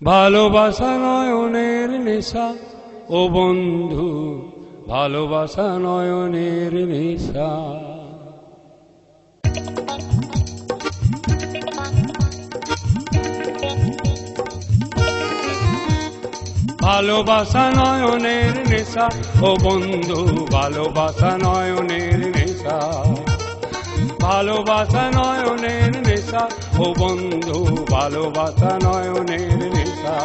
ভালোবাসা নয়নের নেশা ও বন্ধু, ভালোবাসা নয়নের নেশা। ভালোবাসা নয়নের নেশা ও বন্ধু, ভালোবাসা নয়নের নেশা। ভালোবাসা নয়নের নেশা ও বন্ধু, ভালোবাসা নয়নের নেশা।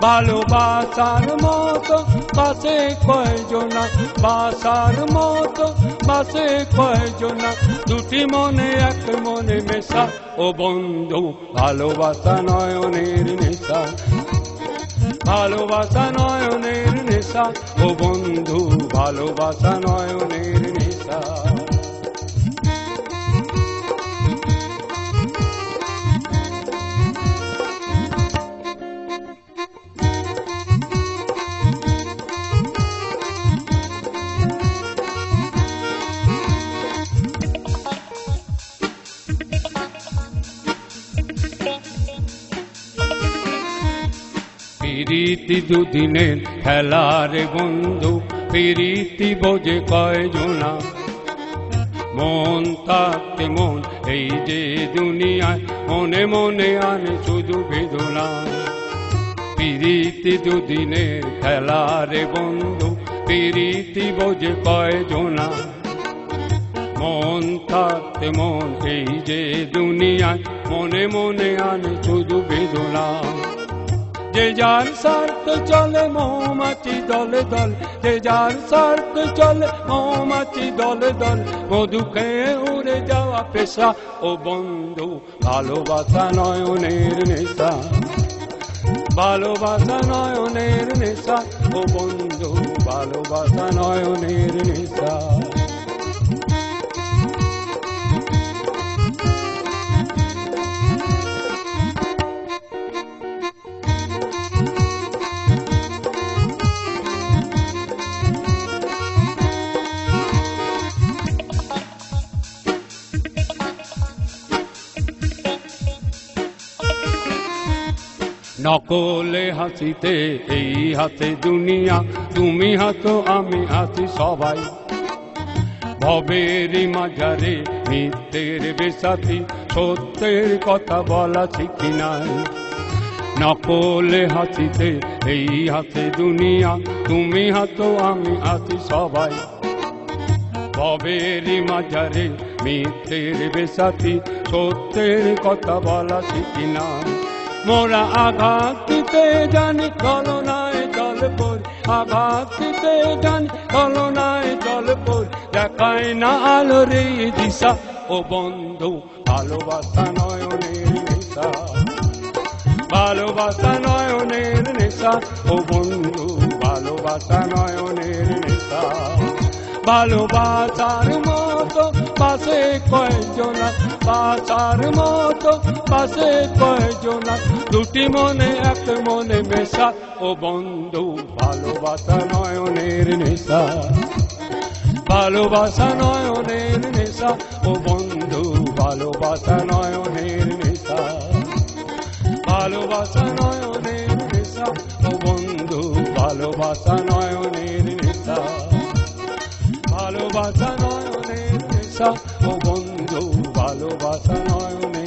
ভালোবাসার মতো বাসে কয়জনা, বাসার মতো বাসে কয়জনা, দুটি মনে এক মনে মেশা ও বন্ধু, ভালোবাসা নয়নের নেশা। ভালোবাসা নয়নের নেশা ও বন্ধু, ভালোবাসা নয়নের নেশা। প্রীতি দুদিনের খেলারে বন্ধু, প্রীতি বোঝে কয়জনা। মন থাকতে মন এই যে দুনিয়ায়, মনে মনে আনে শুধু বেদনা। প্রীতি দুদিনের খেলারে বন্ধু, প্রীতি বোঝে কয়জনা। মন থাকতে মন এই যে দুনিয়ায়, মনে মনে আনে শুধু বেদনা। যে যার স্বার্থ চলে মৌমাছি দলে দল, যে যার স্বার্থ চলে মৌমাছি দলে দল, মধু খেয়ে উড়ে যাওয়া পেশা ও বন্ধু, ভালোবাসা নয়নের নেশা। ভালোবাসা নয়নের নেশা ও বন্ধু, ভালোবাসা নয়নের নেশা। নকলে হাসিতে এই হাতে দুনিয়া, তুমি হাসো আমি হাসি সবাই। ভবের মাঝারে মিথ্যের বেসাথী, সত্যের কথা বলা শিখি নাই। নকলে হাসিতে এই হাতে দুনিয়া, তুমি হাসো আমি হাসি সবাই। ভবের মাঝারে মিথ্যের বেসাথী, সত্যের কথা বলা শিখি নাই। মোরা আঘাত দিতে জানি কলনায় জল পড়ি, আঘাত দিতে জানি কলনায় জল পড়ি, দেখায় না আলোর এই দিশা ও বন্ধু, ভালোবাসা নয়নের নেশা। ভালোবাসা নয়নের নেশা ও বন্ধু, ভালোবাসা নয়নের নেশা। ভালোবাসার মতো পাশে কয়জনা, বাসার মতো পাশে কয়জনা, দুটি মনে এক মনে মেশা ও বন্ধু, ভালোবাসা নয়নের নেশা। ভালোবাসা নয়নের নেশা ও বন্ধু, ভালোবাসা নয়নের নেশা। ভালোবাসা নয়নের নেশা ও বন্ধু, ভালোবাসা নয়নের নেশা। ভালোবাসা নয়নের নেশা ও বন্ধু, ভালোবাসা নয়নের